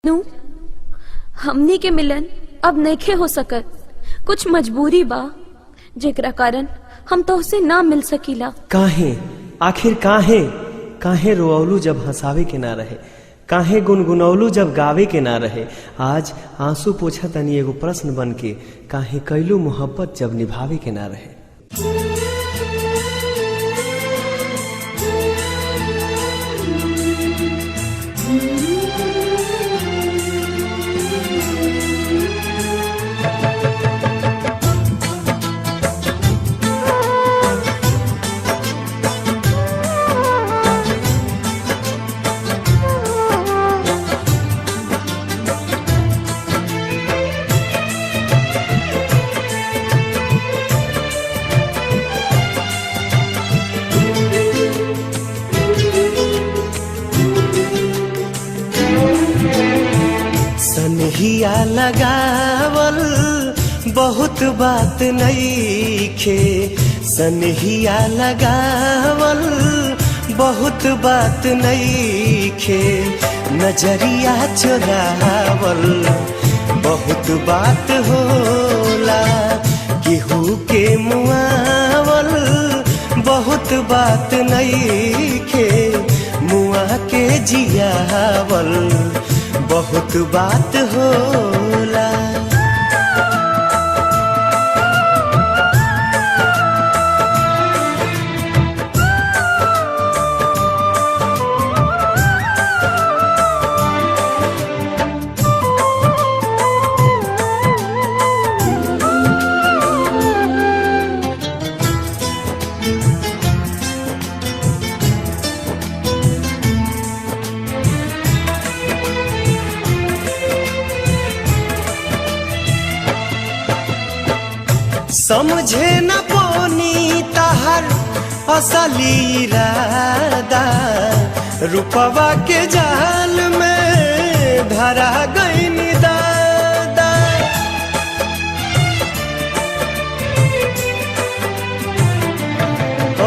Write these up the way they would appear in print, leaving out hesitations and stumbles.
नु हमनी के मिलन अब नइखे हो सकत। कुछ मजबूरी बा जेकरा कारण हम तोहसे ना मिल सकीला। काहे आखिर काहे काहे रोअलू जब हंसावे के ना रहे, काहे गुनगुनौलू जब गावे के ना रहे। आज आंसू पोछा तनी एगो प्रश्न बन के, काहे कैलू मोहब्बत जब निभावे के ना रहे। सनहिया लगावल बहुत बात नइखे, सनहिया लगावल बहुत बात नइखे। नजरिया चुरावल बहुत बात होला, केहू के मुआवल बहुत बात नइखे। मुआ के जियावल बहुत बात होला। समझे न पोनी तहर असली इरादा, रुपवा के जाल में धरा गईन दादा।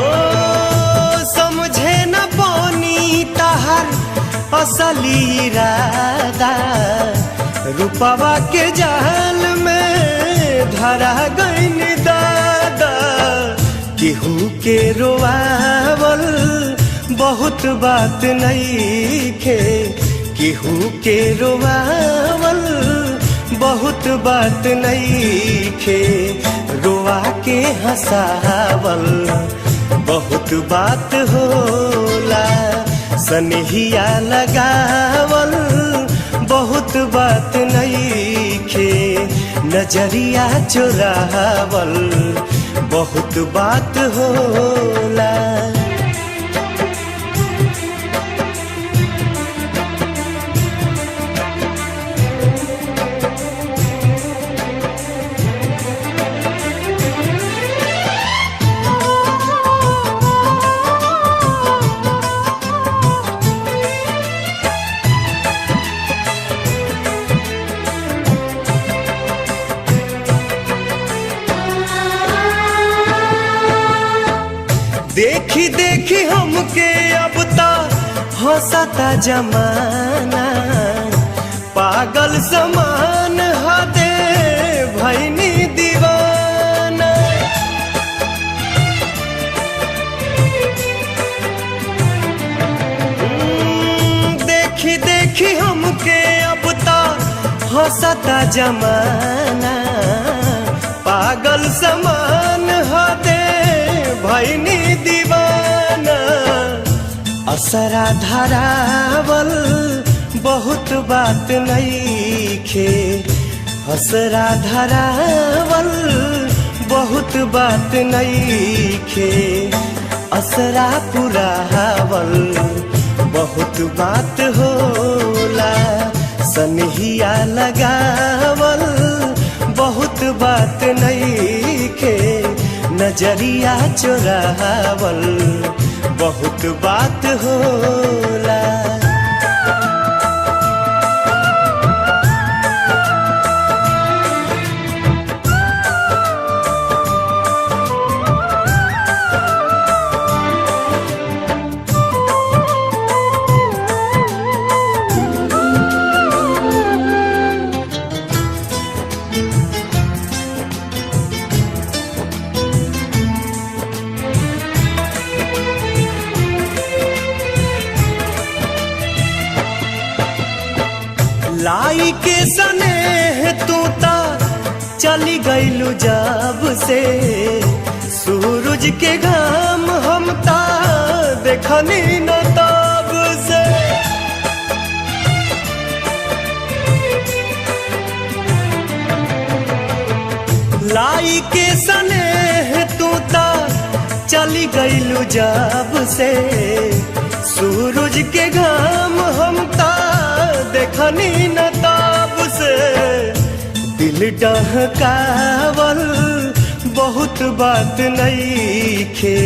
ओ समझे न पोनी तहर असली इरादा, रुपवा के जाल में धरा गईन दादा। केहू के रोआवल बहुत बात नइखे, केहू के रोआवल बहुत बात नइखे। रोआ के हंसावल बहुत बात होला, सनहिया लगावल बहुत बात नइखे। नजरिया चुरावल बहुत बात होला। देखी देखी हमके अब ता हंसता जमाना, पागल समान हदे भैनी दीवाना। देखी देखी हमके अब ता हंसता जमाना, पागल समान हदे भैनी दीवाना। असरा धरावल बहुत बात नइखे, असरा धरावल बहुत बात नइखे। असरा पुरावल बहुत बात होला, सनहिया लगावल बहुत बात नइखे। नजरिया चुरावल बहुत बात होला। लाई के सनेह तू ता चली गईलू जब से, सूरज के घाम हम ता देखनी न तब से। लाई के सनेह तू ता चली गईलू जब से, सूरज के घाम हम ता देखनी न तब से। दिल डहकावल बहुत बात नईखे,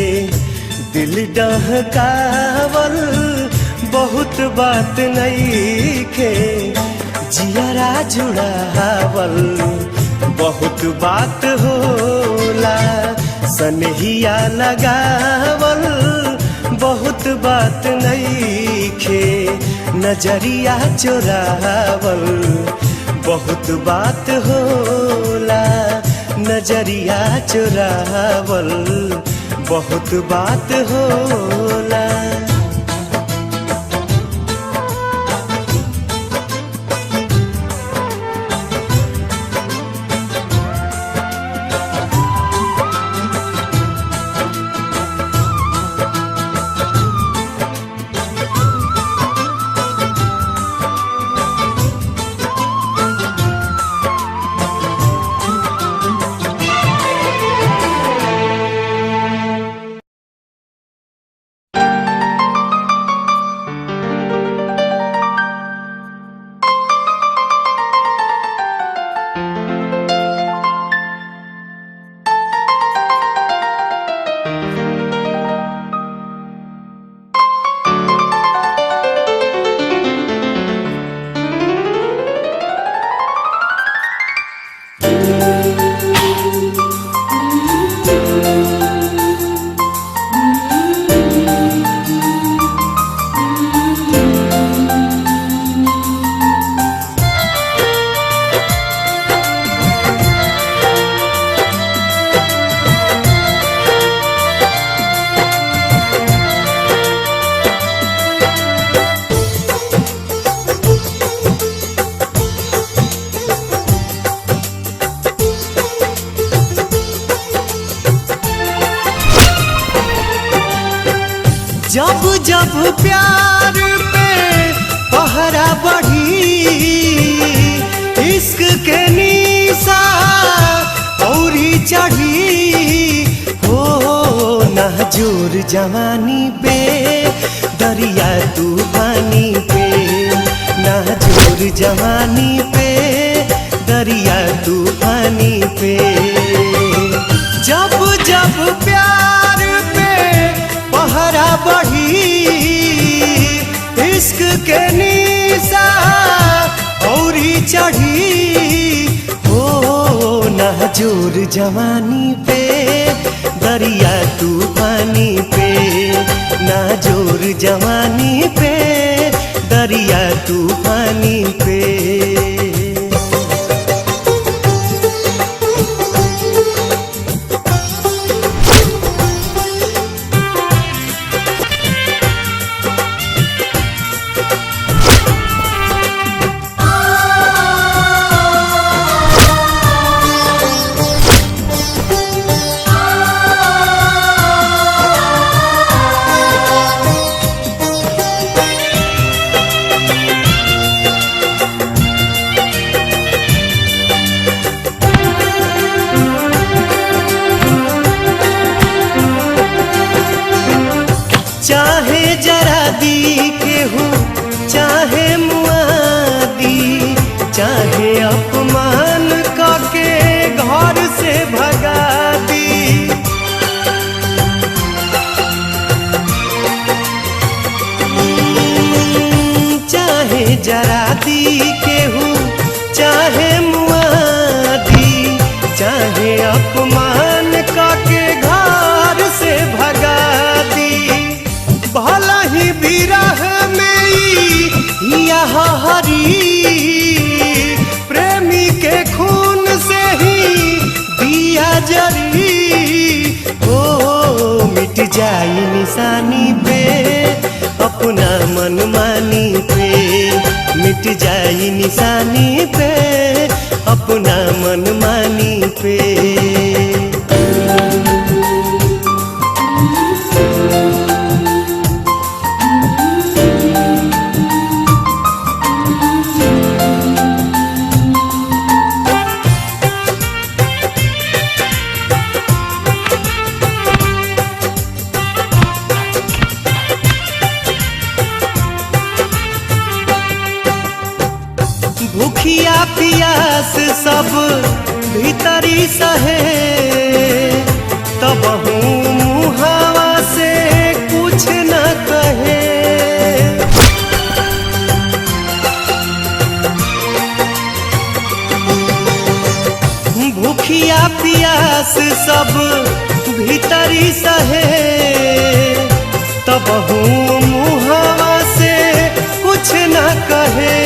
दिल डहकावल बहुत बात नईखे, जियरा जुड़ावल बहुत बात होला, सनहिया लगावल बहुत बात नईखे, नजरिया चुरावल बहुत बात होला, नजरिया चुरावल बहुत बात होला। जब जब प्यार पे पहरा बढ़ी, इश्क के निशा औरी चढ़ी, हो नाजुर जवानी पे दरिया तूफानी पे, नाजुर जवानी पे दरिया तूफानी पे। जब जब प्यार पे पहरा बढ़ी, इश्क के निशा औरी चढ़ी, हो नाजुर जवानी पे दरिया तूफानी पे, नाजुर जवानी पे दरिया तूफानी पे। चाहे जरा दी के हूँ, चाहे मुआदी, चाहे अपमान करके घर से भगा दी। चाहे जरा दी के हूँ, चाहे मुआदी, चाहे अपमान करके घर से भगा दी। भला ही विरह में यह हरी, प्रेमी के खून से ही दिया जरी, ओ मिट जाई निशानी पे अपना मनमानी पे, मिट जाई निशानी पे अपना मनमानी पे। भूखिया पियास सब भीतरी सहे, तब मुहावा से कुछ न कहे। भूखिया पियास सब भीतरी सहे, तब मुहावा से कुछ न कहे।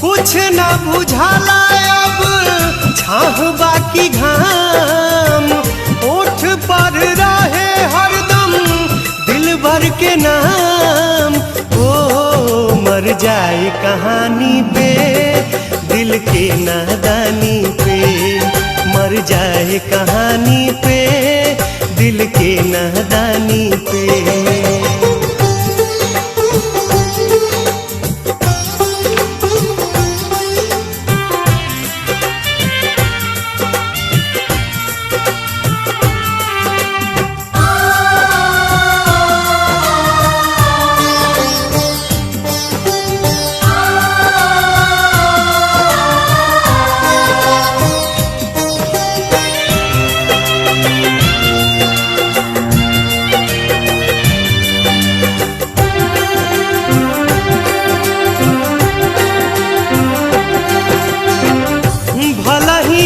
कुछ न बुझाला अब छाह बाकी घाम, ओठ पर रहे हरदम दिल भर के नाम। ओ मर जाए कहानी पे दिल के नादानी पे, मर जाए कहानी पे दिल के नादानी पे।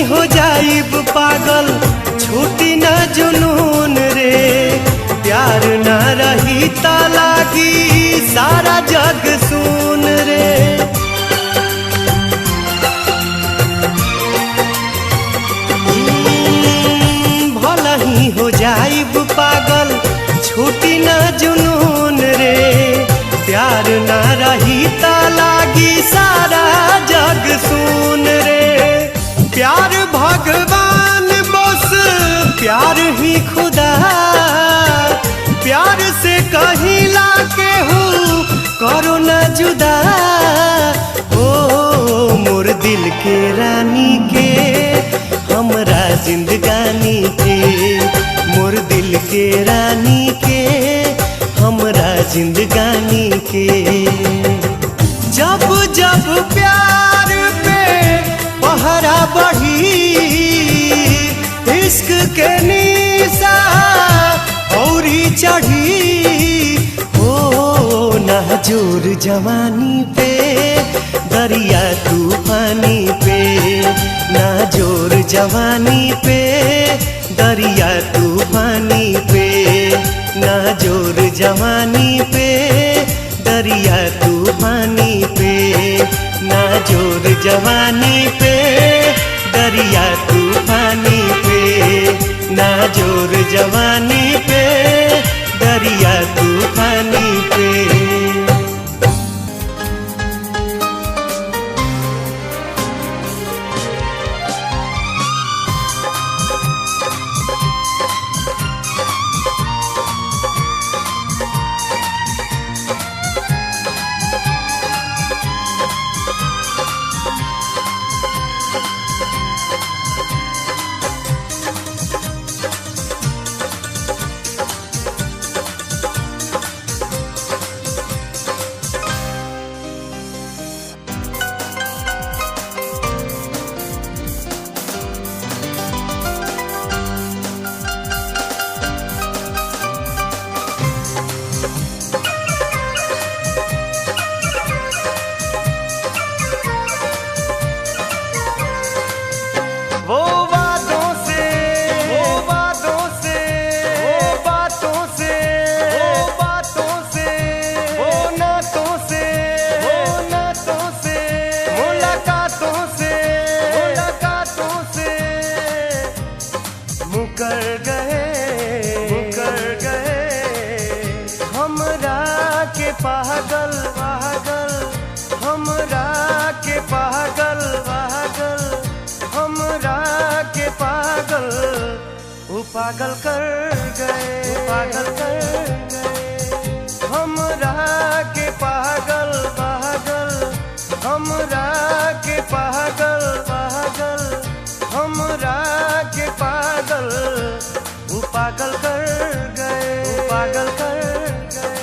हो जाइब पागल छूटी न जुनून रे, प्यार न रही ता लागी सारा जग सुन रे। भला ही हो जाइब पागल छूटी न जुनून रे, प्यार न रही ता लागी सारा जग सुन रे। प्यार भगवान बस प्यार ही खुदा, प्यार से कहिला केहू करो न जुदा। ओ मोर दिल के रानी के हमरा जिंदगानी के, मोर दिल के रानी के हमरा जिंदगानी के। जब जब प्यार पे पहरा बढ़ी, इश्क के निशा औरी चढ़ी। ओ नाजुर जवानी पे दरिया तूफानी पे, नाजुर जवानी पे दरिया तूफानी पे, नाजुर जवानी पे दरिया तूफानी पे, नाजुर जवानी पे दरिया तूफानी पे, नाजुर जवानी पे दरिया तूफानी पे। पागल कर गए, पागल कर गए हमरा के पागल पागल, हमरा के पागल पागल, हमरा के पागल, वो पागल कर गए, वो पागल कर गए।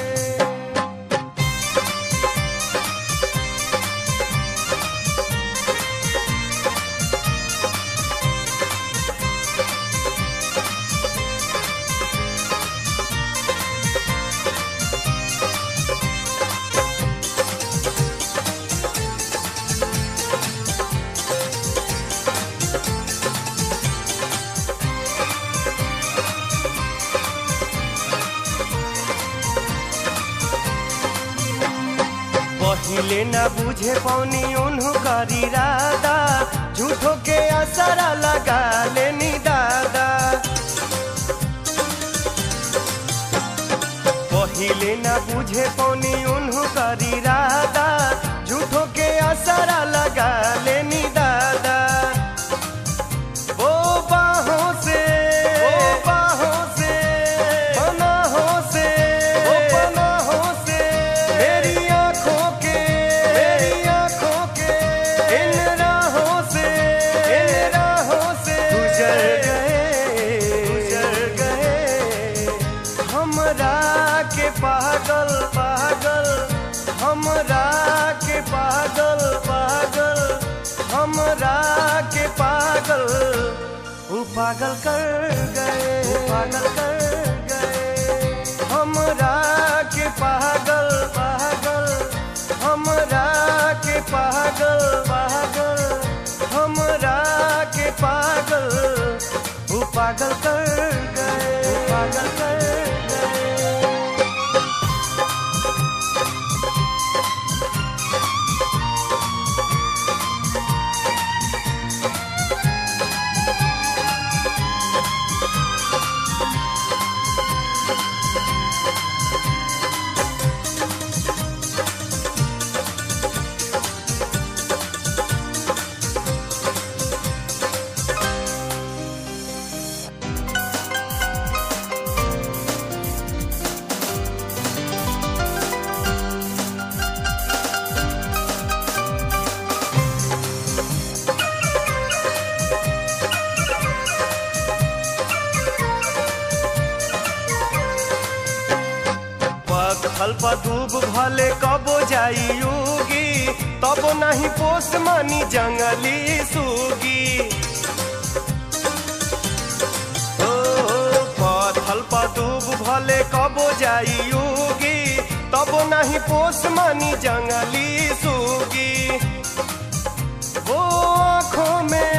पहिले ना बुझे पौनी उन्हों कर इरादा, झूठों के असरा लगा लेनी दादा। पहिले ना बुझे पौनी उन्हों कर इरादा, झूठों के असरा लगा लेनी दादा। वो बाहों से, वो बाहों से, पनाहों से, वो पनाहों से मेरी आंखों के, मेरी आंखों के इन राहों से, इन राहों से गुजर गए, गुजर गए हमरा के पागल पागल, हमरा के पागल पागल, हमरा के पागल, वो पागल कर गए, वो पागल कर गए हमरा के पागल पागल, हमरा के पागल पागल, हमरा के पागल, वो पागल कर गए, वो पागल कर गए। फल पर डूब भले कबो जाई युगी, तब नहीं पोस मानी जंगली सूगी। ओ पथल पर डूब भले कबो जाई युगी, तब नहीं पोस मानी जंगली सूगी। वो आँखों में,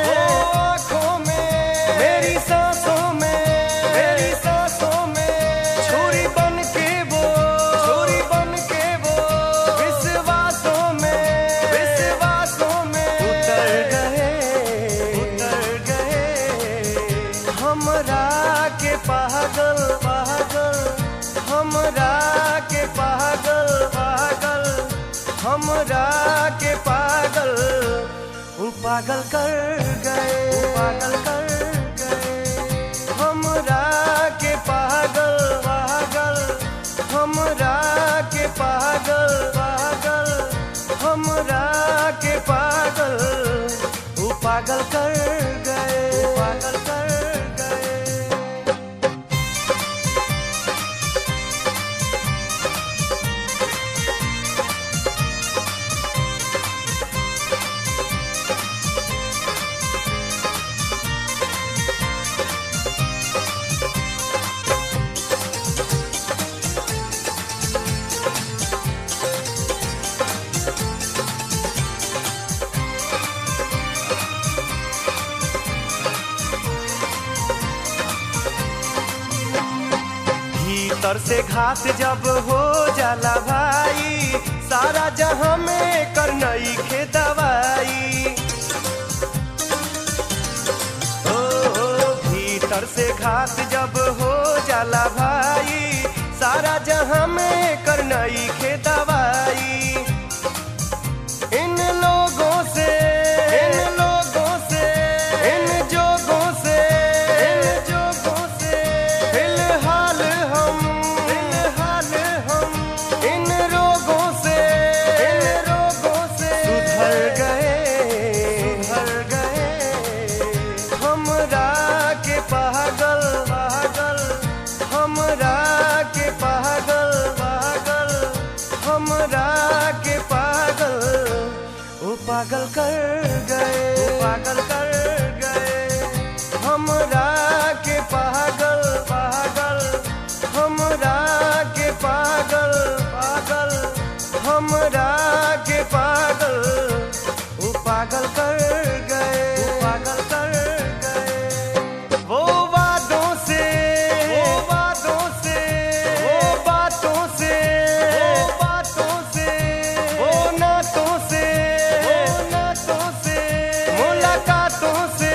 वो आँखों में मेरी सांसों में, मेरी सांसों में छुरी बन के वो, छुरी बन के वो विश्वासों में, विश्वासों में उतर गए हमरा के पागल पागल, हमरा के पागल पागल, हमरा के पागल, वो पागल कर गए, वो पागल कर गए हमरा के पागल पागल, हमरा के पागल पागल, हमरा के पागल, वो पागल कर गए, वो पागल कर गए। भीतर से घात जब हो जाला भाई, सारा जहां में करनई खे दवाई। ओ भीतर से घात जब हो जाला भाई, सारा जहां में करनई खे दवाई। इन लोगों से, इन लोगों से, इन जोगों से, इन जोगों वो पागल कर गए हमरा के पागल हमरा के पागल हमरा के पागल वो पागल कर गए वो बातों से वो नातों से मुलाकातों से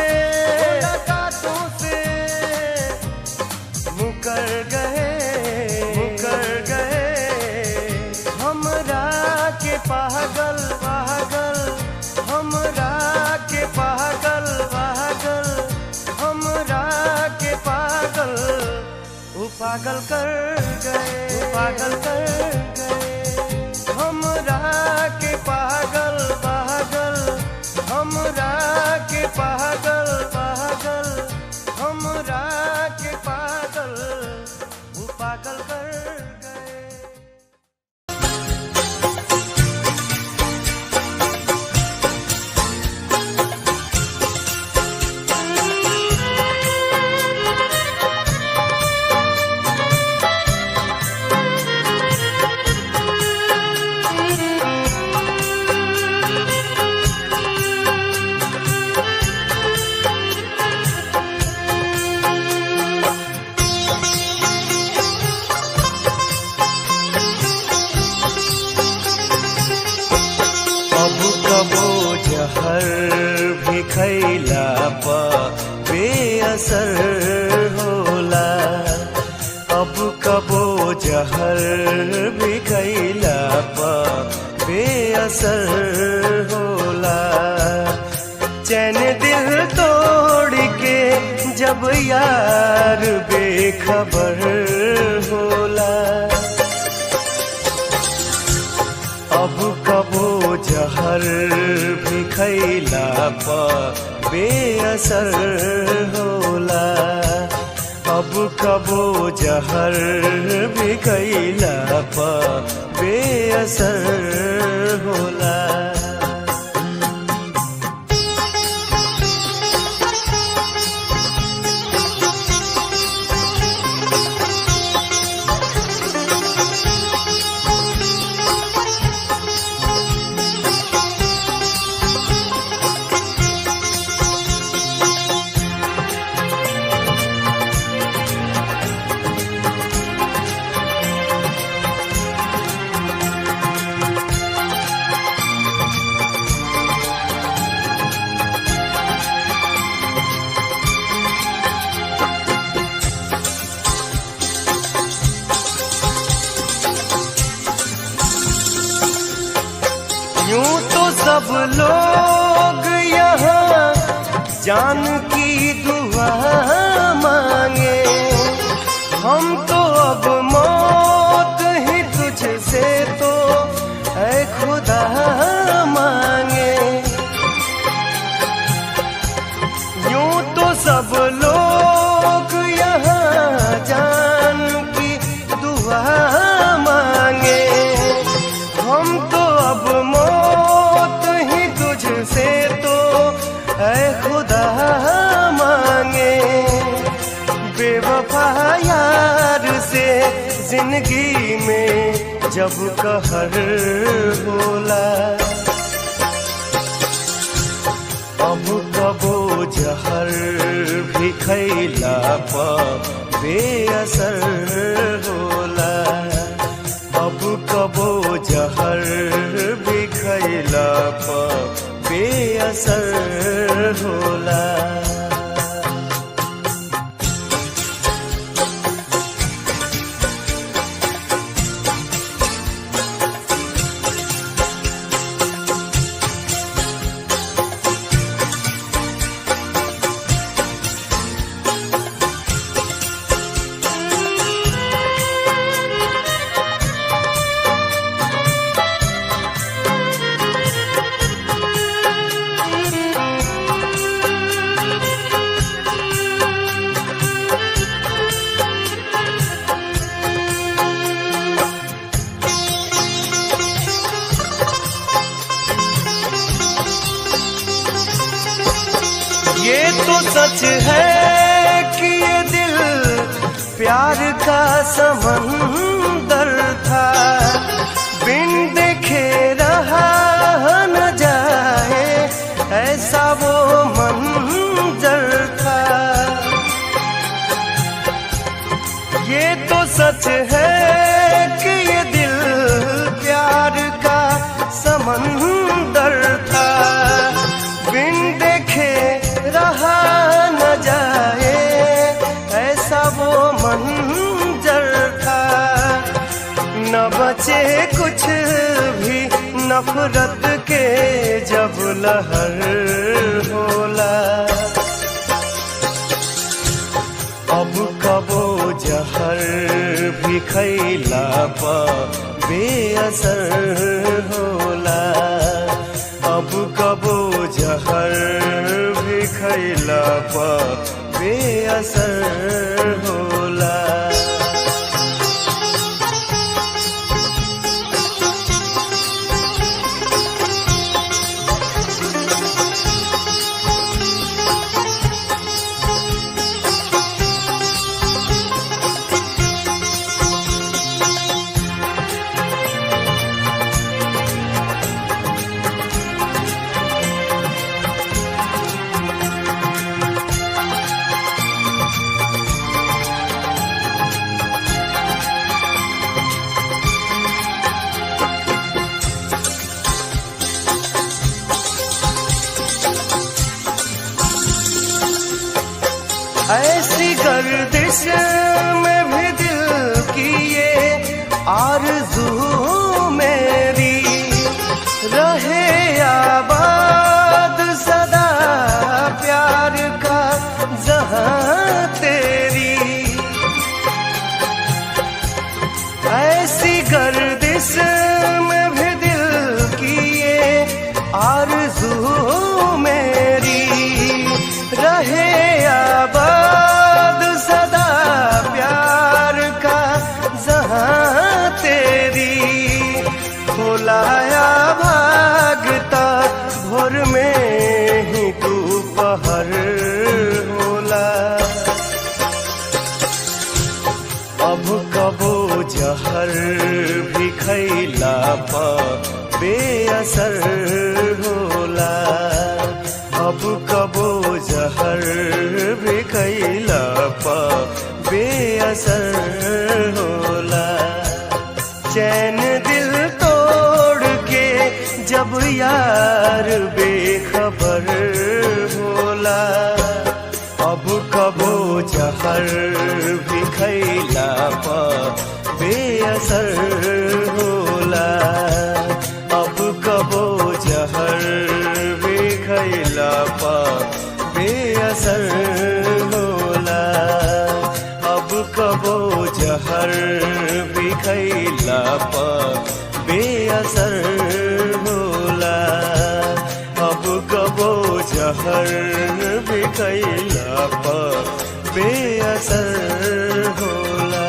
मुकर गए हमरा के पागल हमरा के पागल हमरा के पागल वो पागल कर गए हमरा के पागल हमरा के पागल हमरा के पागल वो पागल कर गए। जहर भी खैला पा बेअसर होला अब कबो जहर भी खैला पा बेअसर होला चैन दिल तोड़ के जब यार बेखबर होला अब कबो जहर भी खैला पा बेअसर होला अब कबो जहर भी खैला पा बेअसर होला। यूं तो सब लोग यहाँ जान की दुआ मांगे हम तो अब मौत ही तुझसे तो ऐ खुदा मांगे। यूं तो सब लोग यहाँ जान की दुआ मांगे हम तो अब मौत ही तुझसे तो ऐ खुदा मांगे। बेवफा यार से जिंदगी में जब कहर होला अब कबो जहर भी खैला पा बेअसर होला अब कबो जहर भी खैला पा बेअसर होला। ये तो सच है कि ये दिल प्यार का समंदर था, बिन देखे रहा न जाए ऐसा वो मंजर था। ये तो सच है कि ये दिल प्यार का समंदर था, बिन देखे रहा न जाए ऐसा वो मंजर था। न बचे कुछ भी नफरत के जब लहर होला, अब कबो जहर भी खैला पा बेअसर होला, अब कबो जहर भी खैला पा बेअसर होला। ऐसी गर्दिश में भी दिल की ये आरज़ू मेरी रहे आबाद सदा प्यार का जहां तेरी। ऐसी गर्दिश में भी दिल की ये आरज़ू मेरी रहे आबाद सदा प्यार का जहां तेरी। बुलाया भागता भोर में ही तू पहर होला, अब कबो जहर भी खैला पा बेअसर होला, अब कबो जहर भी खैला पा बेअसर होला। चैन दिल तोड़ के जब यार बेखबर होला, अब कबो जहर भी खैला पा बेअसर होला, अब कबो जहर भी खैला पा बेअसर होला, अब कबो जहर भी खैला पा बेअसर होला, अब कबो जहर भी खैला पा बेअसर होला।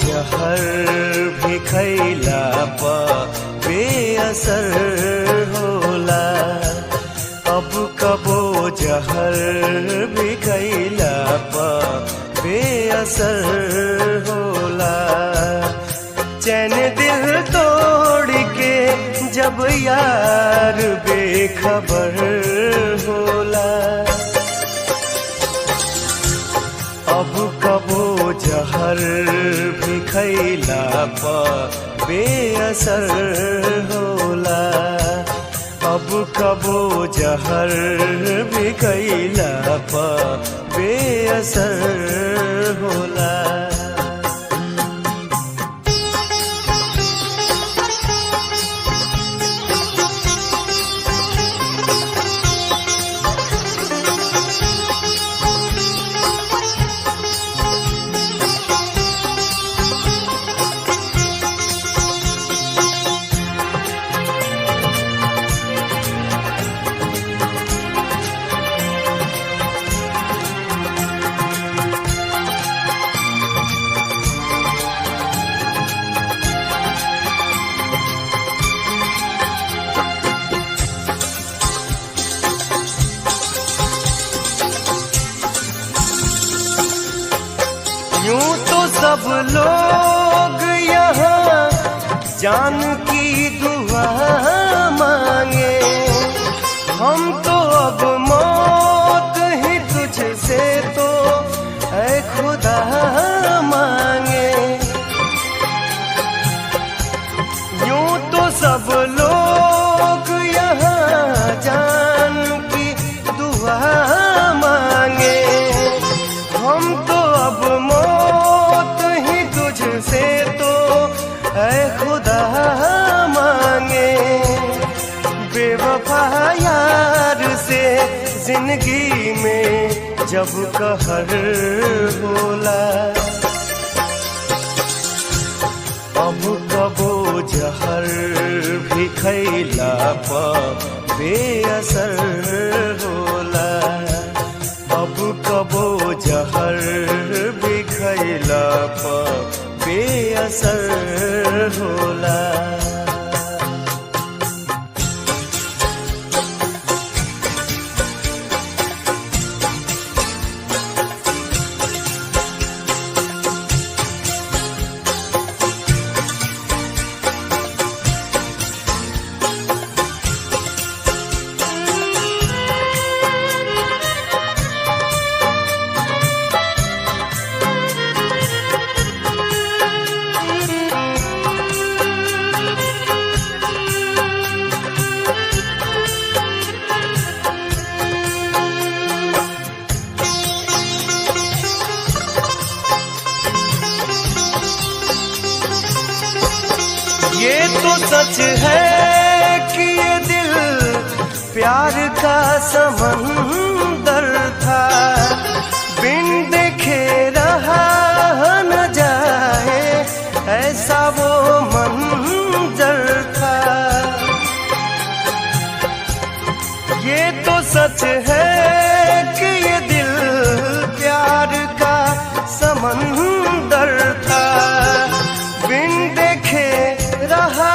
जहर भी खैला पा बेअसर होला, अब कबो जहर भी खैला पा बेअसर होला। चैन दिल तोड़ के जब यार बेखबर होला, अब कबो जहर भी खैला पा बेअसर होला, अब कबो जहर भी खैला पा बेअसर होला। लोग यहाँ जान की दुआ मांगे, हम तो अब मौत ही तुझसे तो ऐ खुदा मांगे। यूं तो सब लोग यहाँ जान की दुआ मांगे, हम तो अब मौत ही तुझसे तो ऐ खुदा मांगे। बेवफा यार से जिंदगी में जब कहर होला, अब कबो जहर भी खैला पा बेअसर होला, अब कबो जहर भी खैला पा बेअसर होला। ये तो सच है कि ये दिल प्यार का समंदर था, बिन देखे रहा न जाए ऐसा वो मंजर था। ये तो सच है कि ये दिल प्यार का समंदर था, बिन देखे रहा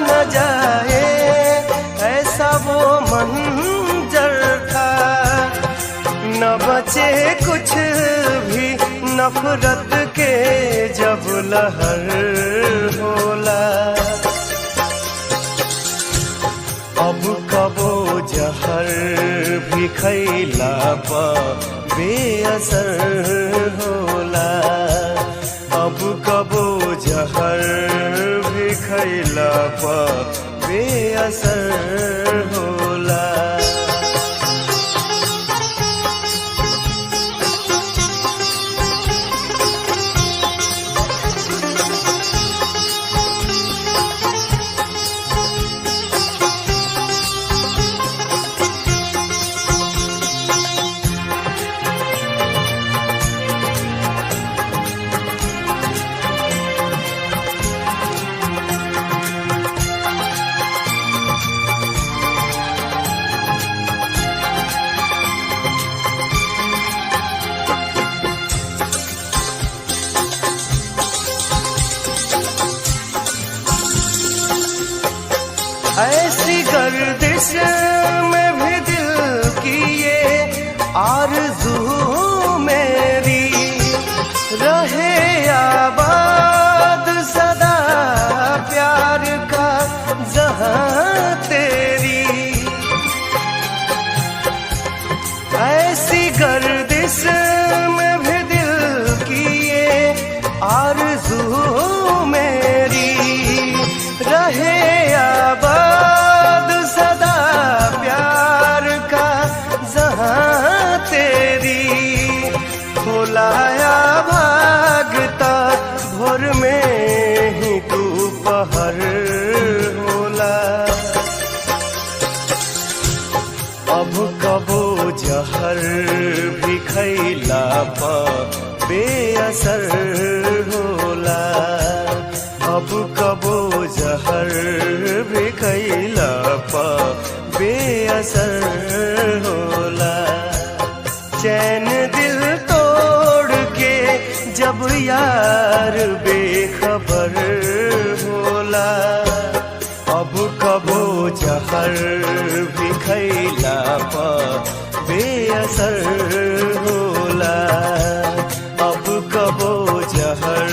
न जाए ऐसा वो मंजर था। न बचे कुछ भी नफरत के जब लहर होला, अब कबो जहर भी खैला पा बेअसर होला, अब कबो जहर भी खैला पा बेअसर होला। ऐसी गर्दिश में भी दिल की ये आरज़ू मेरी रहे आबाद सदा प्यार का जहां तेरी। ऐसी गर्दिश में भी दिल की ये आरज़ू मेरी रहे आबाद सदा प्यार का जहां तेरी। बुलाया भागता भोर में ही तू पहर होला, अब कबो जहर भी खैला पा बेअसर होला, अब कबो जहर भी खैला पा बेअसर होला। चैन दिल तोड़ के जब यार बेखबर होला, अब कबो जहर भी खैला पा बेअसर होला, अब कबो जहर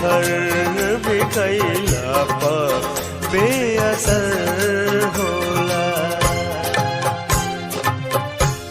घर